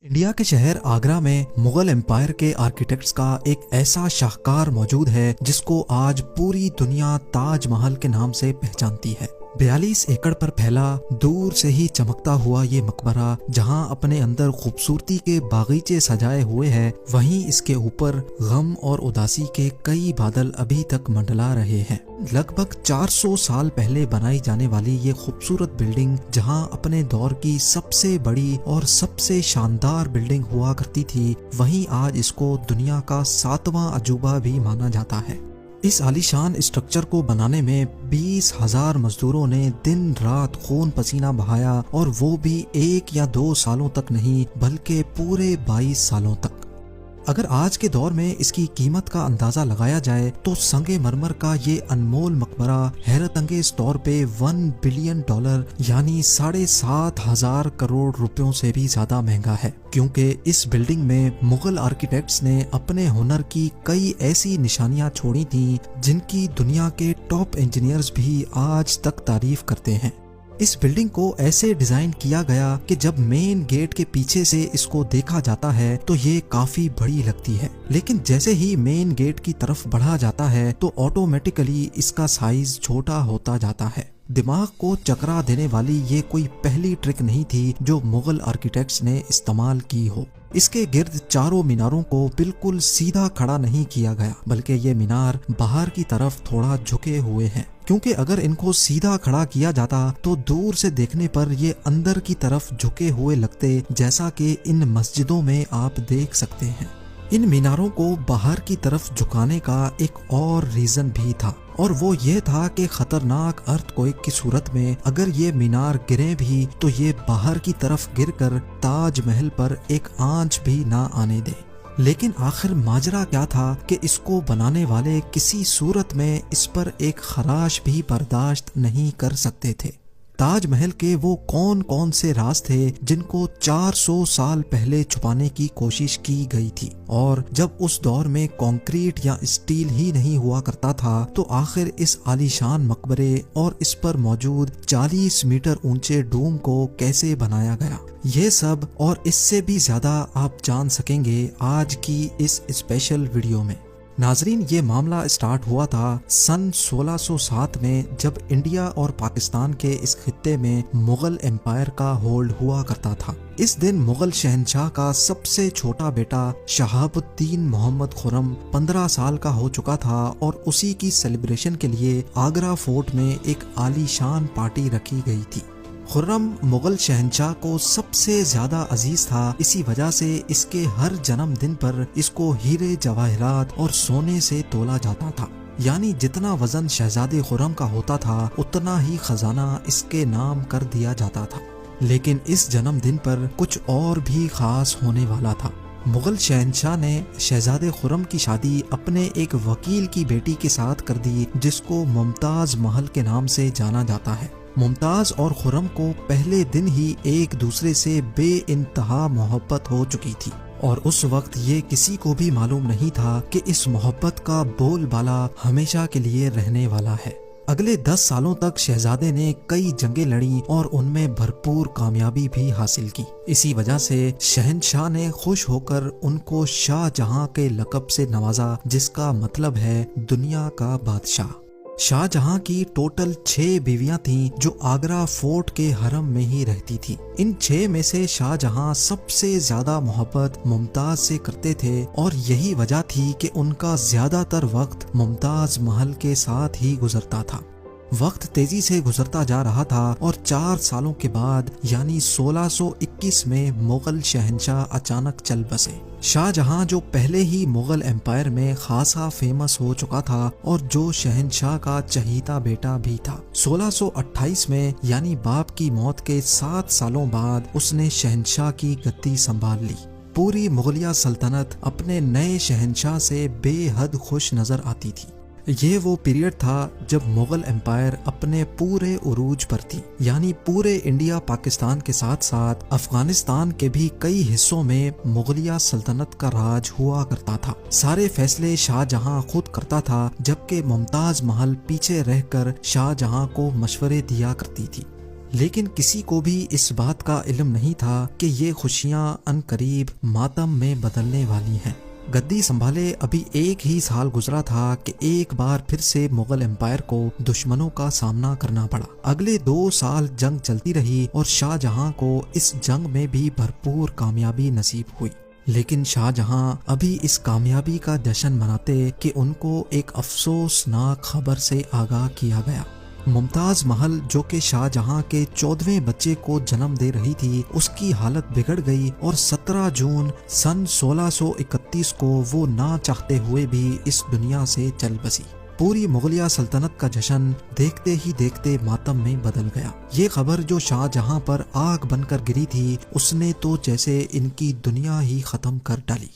India के शहर आगरा में मुगल एम्पायर के आर्किटेक्ट्स का एक ऐसा शाहकार मौजूद है जिसको आज पूरी दुनिया ताजमहल के नाम से पहचानती है। 42 एकड़ पर फैला दूर से ही चमकता हुआ ये मकबरा जहां अपने अंदर खूबसूरती के बागीचे सजाए हुए हैं, वहीं इसके ऊपर गम और उदासी के कई बादल अभी तक मंडला रहे हैं। लगभग 400 साल पहले बनाई जाने वाली ये खूबसूरत बिल्डिंग जहां अपने दौर की सबसे बड़ी और सबसे शानदार बिल्डिंग हुआ करती थी, वहीं आज इसको दुनिया का 7वां अजूबा भी माना जाता है। इस आलीशान स्ट्रक्चर को बनाने में 20,000 मजदूरों ने दिन रात खून पसीना बहाया, और वो भी 1 या 2 सालों तक नहीं बल्कि पूरे 22 सालों तक। अगर आज के दौर में इसकी कीमत का अंदाजा लगाया जाए तो संगे मरमर का ये अनमोल मकबरा हैरत अंगेज तौर पे $1 बिलियन यानी 7,500 करोड़ रुपयों से भी ज्यादा महंगा है, क्योंकि इस बिल्डिंग में मुगल आर्किटेक्ट्स ने अपने हुनर की कई ऐसी निशानियां छोड़ी थी जिनकी दुनिया के टॉप इंजीनियर्स भी आज तक तारीफ करते हैं। इस बिल्डिंग को ऐसे डिजाइन किया गया कि जब मेन गेट के पीछे से इसको देखा जाता है तो ये काफी बड़ी लगती है, लेकिन जैसे ही मेन गेट की तरफ बढ़ा जाता है तो ऑटोमेटिकली इसका साइज छोटा होता जाता है। दिमाग को चकरा देने वाली ये कोई पहली ट्रिक नहीं थी जो मुगल आर्किटेक्ट्स ने इस्तेमाल की हो। इसके गिर्द चारों मीनारों को बिल्कुल सीधा खड़ा नहीं किया गया, बल्कि ये मीनार बाहर की तरफ थोड़ा झुके हुए हैं, क्योंकि अगर इनको सीधा खड़ा किया जाता तो दूर से देखने पर ये अंदर की तरफ झुके हुए लगते, जैसा कि इन मस्जिदों में आप देख सकते हैं। इन मीनारों को बाहर की तरफ झुकाने का एक और रीजन भी था, और वो ये था कि खतरनाक अर्थक्वेक की सूरत में अगर ये मीनार गिरे भी तो ये बाहर की तरफ गिरकर ताजमहल पर एक आंच भी ना आने दे। लेकिन आखिर माजरा क्या था कि इसको बनाने वाले किसी सूरत में इस पर एक खराश भी बर्दाश्त नहीं कर सकते थे। ताजमहल के वो कौन कौन से राज थे जिनको 400 साल पहले छुपाने की कोशिश की गई थी, और जब उस दौर में कंक्रीट या स्टील ही नहीं हुआ करता था तो आखिर इस आलीशान मकबरे और इस पर मौजूद 40 मीटर ऊंचे डूम को कैसे बनाया गया, ये सब और इससे भी ज्यादा आप जान सकेंगे आज की इस स्पेशल वीडियो में। नाजरीन, ये मामला स्टार्ट हुआ था सन 1607 में, जब इंडिया और पाकिस्तान के इस खित्ते में मुगल एम्पायर का होल्ड हुआ करता था। इस दिन मुगल शहंशाह का सबसे छोटा बेटा शहाबुद्दीन मोहम्मद खुर्रम 15 साल का हो चुका था, और उसी की सेलिब्रेशन के लिए आगरा फोर्ट में एक आलीशान पार्टी रखी गई थी। खुर्रम मुगल शहंशाह को सबसे ज्यादा अजीज था, इसी वजह से इसके हर जन्मदिन पर इसको हीरे जवाहरात और सोने से तोला जाता था, यानी जितना वजन शहजादे खुर्रम का होता था उतना ही खजाना इसके नाम कर दिया जाता था। लेकिन इस जन्मदिन पर कुछ और भी खास होने वाला था। मुगल शहंशाह ने शहजादे खुर्रम की शादी अपने एक वकील की बेटी के साथ कर दी, जिसको मुमताज महल के नाम से जाना जाता है। मुमताज और खुर्रम को पहले दिन ही एक दूसरे से बेइंतहा मोहब्बत हो चुकी थी, और उस वक्त ये किसी को भी मालूम नहीं था कि इस मोहब्बत का बोलबाला हमेशा के लिए रहने वाला है। अगले 10 सालों तक शहजादे ने कई जंगें लड़ी और उनमें भरपूर कामयाबी भी हासिल की। इसी वजह से शहंशाह ने खुश होकर उनको शाहजहां के लक़ब से नवाजा, जिसका मतलब है दुनिया का बादशाह। शाहजहां की टोटल 6 बीवियां थीं जो आगरा फोर्ट के हरम में ही रहती थी। इन 6 में से शाहजहां सबसे ज्यादा मोहब्बत मुमताज से करते थे, और यही वजह थी कि उनका ज्यादातर वक्त मुमताज महल के साथ ही गुजरता था। वक्त तेजी से गुजरता जा रहा था, और 4 सालों के बाद यानी 1621 में मुगल शहंशाह अचानक चल बसे। शाहजहां जो पहले ही मुगल एम्पायर में खासा फेमस हो चुका था और जो शहंशाह का चहीता बेटा भी था, 1628 में यानी बाप की मौत के 7 सालों बाद उसने शहंशाह की गद्दी संभाल ली। पूरी मुगलिया सल्तनत अपने नए शहंशाह से बेहद खुश नजर आती थी। ये वो पीरियड था जब मुगल एम्पायर अपने पूरे उरूज पर थी, यानी पूरे इंडिया पाकिस्तान के साथ साथ अफगानिस्तान के भी कई हिस्सों में मुगलिया सल्तनत का राज हुआ करता था। सारे फैसले शाहजहां खुद करता था, जबकि मुमताज महल पीछे रहकर शाहजहां को मशवरे दिया करती थी। लेकिन किसी को भी इस बात का इल्म नहीं था कि ये खुशियां अनकरीब मातम में बदलने वाली हैं। गद्दी संभाले अभी एक ही साल गुजरा था कि एक बार फिर से मुगल एम्पायर को दुश्मनों का सामना करना पड़ा। अगले 2 साल जंग चलती रही और शाहजहां को इस जंग में भी भरपूर कामयाबी नसीब हुई। लेकिन शाहजहां अभी इस कामयाबी का जश्न मनाते कि उनको एक अफसोसनाक खबर से आगाह किया गया। मुमताज महल, जो कि शाहजहां के 14वें बच्चे को जन्म दे रही थी, उसकी हालत बिगड़ गई और 17 जून सन 1631 को वो ना चाहते हुए भी इस दुनिया से चल बसी। पूरी मुगलिया सल्तनत का जश्न देखते ही देखते मातम में बदल गया। ये खबर जो शाहजहां पर आग बनकर गिरी थी, उसने तो जैसे इनकी दुनिया ही खत्म कर डाली।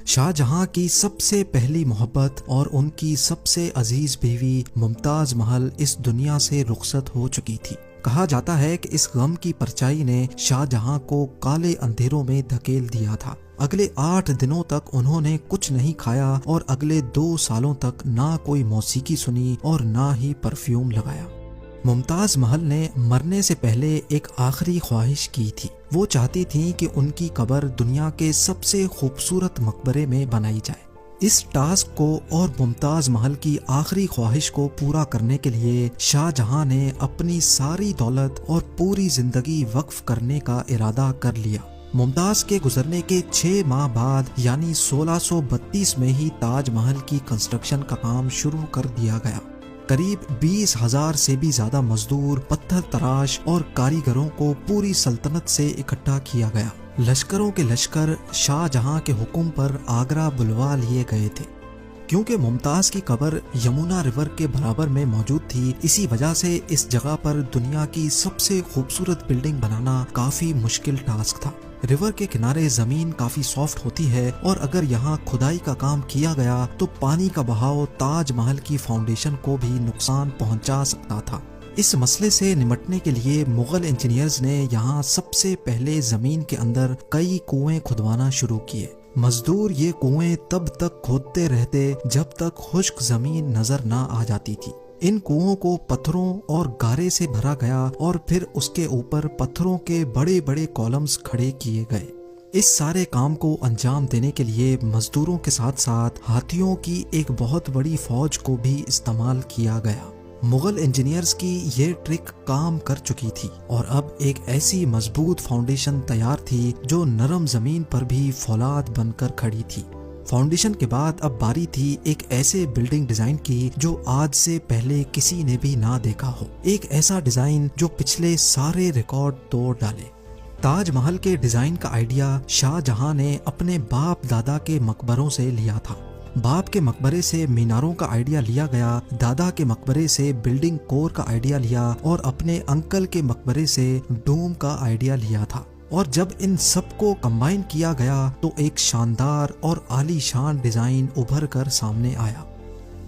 शाहजहां की सबसे पहली मोहब्बत और उनकी सबसे अजीज बीवी मुमताज महल इस दुनिया से रुखसत हो चुकी थी। कहा जाता है कि इस गम की परछाई ने शाहजहां को काले अंधेरों में धकेल दिया था। अगले 8 दिनों तक उन्होंने कुछ नहीं खाया और अगले 2 सालों तक ना कोई मौसीकी सुनी और ना ही परफ्यूम लगाया। मुमताज महल ने मरने से पहले एक आखिरी ख्वाहिश की थी। वो चाहती थी कि उनकी कब्र दुनिया के सबसे खूबसूरत मकबरे में बनाई जाए। इस टास्क को और मुमताज महल की आखिरी ख्वाहिश को पूरा करने के लिए शाहजहां ने अपनी सारी दौलत और पूरी जिंदगी वक्फ करने का इरादा कर लिया। मुमताज के गुजरने के 6 माह बाद यानी 1632 में ही ताजमहल की कंस्ट्रक्शन का काम शुरू कर दिया गया। करीब 20,000 से भी ज्यादा मजदूर, पत्थर तराश और कारीगरों को पूरी सल्तनत से इकट्ठा किया गया। लश्करों के लश्कर शाहजहां के हुक्म पर आगरा बुलवा लिए गए थे। क्योंकि मुमताज की कब्र यमुना रिवर के बराबर में मौजूद थी, इसी वजह से इस जगह पर दुनिया की सबसे खूबसूरत बिल्डिंग बनाना काफी मुश्किल टास्क था। रिवर के किनारे जमीन काफी सॉफ्ट होती है और अगर यहाँ खुदाई का काम किया गया तो पानी का बहाव ताजमहल की फाउंडेशन को भी नुकसान पहुंचा सकता था। इस मसले से निपटने के लिए मुगल इंजीनियर्स ने यहाँ सबसे पहले जमीन के अंदर कई कुएं खुदवाना शुरू किए। मजदूर ये कुएं तब तक खोदते रहते जब तक खुश्क जमीन नजर ना आ जाती थी। इन कुओं को पत्थरों और गारे से भरा गया और फिर उसके ऊपर पत्थरों के बड़े बड़े कॉलम्स खड़े किए गए। इस सारे काम को अंजाम देने के लिए मजदूरों के साथ साथ हाथियों की एक बहुत बड़ी फौज को भी इस्तेमाल किया गया। मुगल इंजीनियर्स की ये ट्रिक काम कर चुकी थी और अब एक ऐसी मजबूत फाउंडेशन तैयार थी जो नरम जमीन पर भी फौलाद बनकर खड़ी थी। फाउंडेशन के बाद अब बारी थी एक ऐसे बिल्डिंग डिजाइन की जो आज से पहले किसी ने भी ना देखा हो। एक ऐसा डिजाइन जो पिछले सारे रिकॉर्ड तोड़ डाले। ताजमहल के डिजाइन का आइडिया शाहजहां ने अपने बाप दादा के मकबरों से लिया था। बाप के मकबरे से मीनारों का आइडिया लिया गया, दादा के मकबरे से बिल्डिंग कोर का आइडिया लिया और अपने अंकल के मकबरे से डोम का आइडिया लिया था। और जब इन सबको कंबाइन किया गया तो एक शानदार और आलीशान डिजाइन उभर कर सामने आया।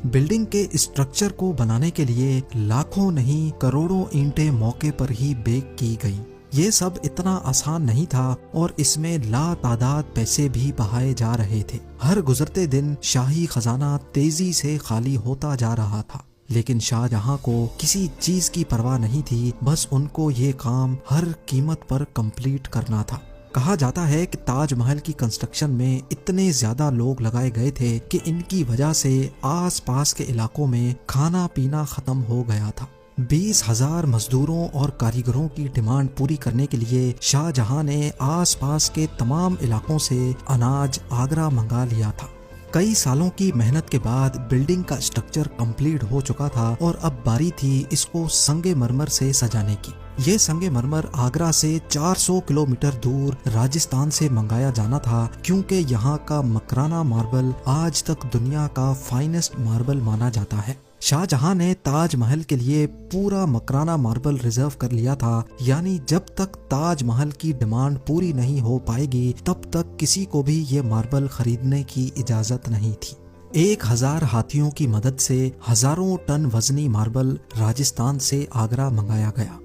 बिल्डिंग के स्ट्रक्चर को बनाने के लिए लाखों नहीं करोड़ों ईंटें मौके पर ही बेक की गईं। ये सब इतना आसान नहीं था और इसमें लातादाद पैसे भी बहाए जा रहे थे। हर गुजरते दिन शाही खजाना तेजी से खाली होता जा रहा था, लेकिन शाहजहां को किसी चीज की परवाह नहीं थी। बस उनको ये काम हर कीमत पर कंप्लीट करना था। कहा जाता है कि ताजमहल की कंस्ट्रक्शन में इतने ज्यादा लोग लगाए गए थे कि इनकी वजह से आसपास के इलाकों में खाना पीना खत्म हो गया था। 20,000 मजदूरों और कारीगरों की डिमांड पूरी करने के लिए शाहजहां ने आसपास के तमाम इलाकों से अनाज आगरा मंगा लिया था। कई सालों की मेहनत के बाद बिल्डिंग का स्ट्रक्चर कंप्लीट हो चुका था और अब बारी थी इसको संगे मरमर से सजाने की। ये संगे मरमर आगरा से 400 किलोमीटर दूर राजस्थान से मंगाया जाना था, क्योंकि यहाँ का मकराना मार्बल आज तक दुनिया का फाइनेस्ट मार्बल माना जाता है। शाहजहां ने ताजमहल के लिए पूरा मकराना मार्बल रिजर्व कर लिया था, यानी जब तक ताजमहल की डिमांड पूरी नहीं हो पाएगी तब तक किसी को भी ये मार्बल खरीदने की इजाजत नहीं थी। 1000 हाथियों की मदद से हजारों टन वजनी मार्बल राजस्थान से आगरा मंगाया गया।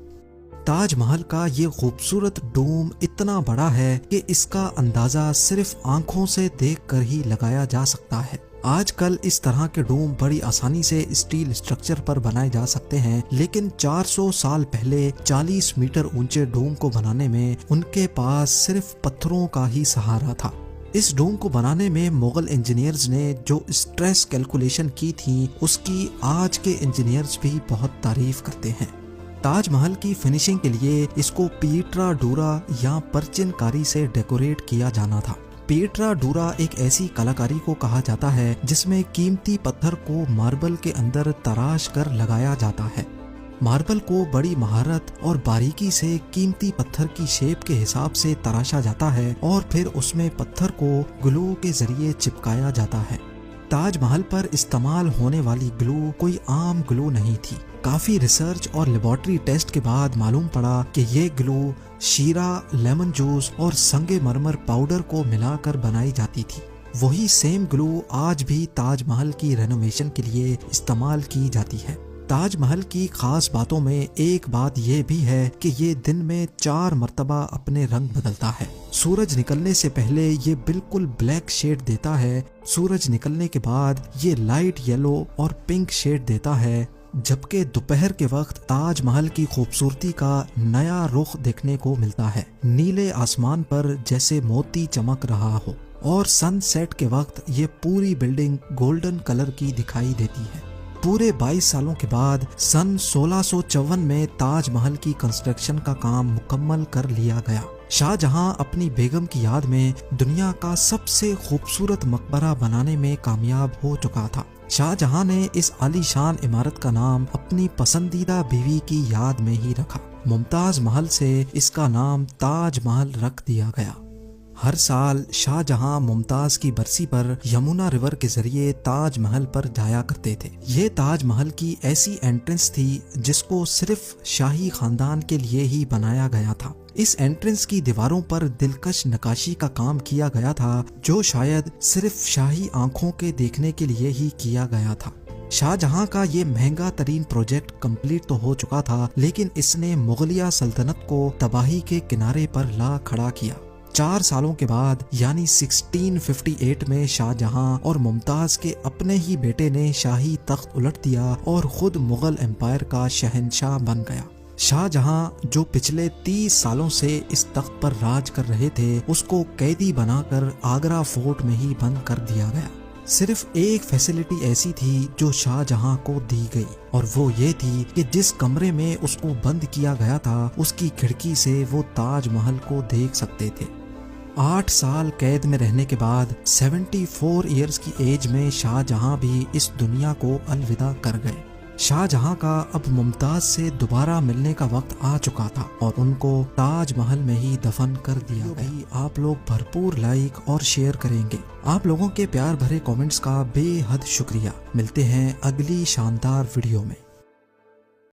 ताजमहल का ये खूबसूरत डोम इतना बड़ा है कि इसका अंदाजा सिर्फ आंखों से देखकर ही लगाया जा सकता है। आजकल इस तरह के डोम बड़ी आसानी से स्टील स्ट्रक्चर पर बनाए जा सकते हैं, लेकिन 400 साल पहले 40 मीटर ऊंचे डोम को बनाने में उनके पास सिर्फ पत्थरों का ही सहारा था। इस डोम को बनाने में मुगल इंजीनियर्स ने जो स्ट्रेस कैलकुलेशन की थी, उसकी आज के इंजीनियर्स भी बहुत तारीफ करते हैं। ताजमहल की फिनिशिंग के लिए इसको पीट्रा डूरा या परचिनकारी से डेकोरेट किया जाना था। पीट्रा डूरा एक ऐसी कलाकारी को कहा जाता है जिसमें कीमती पत्थर को मार्बल के अंदर तराश कर लगाया जाता है। मार्बल को बड़ी महारत और बारीकी से कीमती पत्थर की शेप के हिसाब से तराशा जाता है और फिर उसमें पत्थर को ग्लू के जरिए चिपकाया जाता है। ताजमहल पर इस्तेमाल होने वाली ग्लू कोई आम ग्लू नहीं थी। काफी रिसर्च और लेबोरेटरी टेस्ट के बाद मालूम पड़ा कि ये ग्लू शीरा, लेमन जूस और संगमरमर पाउडर को मिलाकर बनाई जाती थी। वही सेम ग्लू आज भी ताजमहल की रेनोवेशन के लिए इस्तेमाल की जाती है। ताजमहल की खास बातों में एक बात यह भी है कि ये दिन में 4 मर्तबा अपने रंग बदलता है। सूरज निकलने से पहले ये बिल्कुल ब्लैक शेड देता है, सूरज निकलने के बाद ये लाइट येलो और पिंक शेड देता है, जबकि दोपहर के वक्त ताजमहल की खूबसूरती का नया रुख देखने को मिलता है। नीले आसमान पर जैसे मोती चमक रहा हो और सनसेट के वक्त ये पूरी बिल्डिंग गोल्डन कलर की दिखाई देती है। पूरे 22 सालों के बाद सन 1654 में ताजमहल की कंस्ट्रक्शन का काम मुकम्मल कर लिया गया। शाहजहां अपनी बेगम की याद में दुनिया का सबसे खूबसूरत मकबरा बनाने में कामयाब हो चुका था। शाहजहां ने इस आलीशान इमारत का नाम अपनी पसंदीदा बीवी की याद में ही रखा। मुमताज महल से इसका नाम ताजमहल रख दिया गया। हर साल शाहजहां मुमताज की बरसी पर यमुना रिवर के जरिए ताजमहल पर जाया करते थे। ये ताजमहल की ऐसी एंट्रेंस थी जिसको सिर्फ शाही खानदान के लिए ही बनाया गया था। इस एंट्रेंस की दीवारों पर दिलकश नक्काशी का काम किया गया था, जो शायद सिर्फ शाही आंखों के देखने के लिए ही किया गया था। शाहजहां का ये महंगा तरीन प्रोजेक्ट कंप्लीट तो हो चुका था, लेकिन इसने मुगलिया सल्तनत को तबाही के किनारे पर ला खड़ा किया। 4 सालों के बाद यानी 1658 में शाहजहां और मुमताज के अपने ही बेटे ने शाही तख्त उलट दिया और खुद मुगल एम्पायर का शहंशाह बन गया। शाहजहां जो पिछले 30 सालों से इस तख्त पर राज कर रहे थे, उसको कैदी बनाकर आगरा फोर्ट में ही बंद कर दिया गया। सिर्फ एक फैसिलिटी ऐसी थी जो शाहजहां को दी गई, और वो ये थी कि जिस कमरे में उसको बंद किया गया था, उसकी खिड़की से वो ताजमहल को देख सकते थे। 8 साल कैद में रहने के बाद 74 ईयर्स की एज में शाहजहां भी इस दुनिया को अलविदा कर गए। शाहजहां का अब मुमताज से दोबारा मिलने का वक्त आ चुका था और उनको ताजमहल में ही दफन कर दिया गया। आप लोग भरपूर लाइक और शेयर करेंगे। आप लोगों के प्यार भरे कमेंट्स का बेहद शुक्रिया। मिलते हैं अगली शानदार वीडियो में।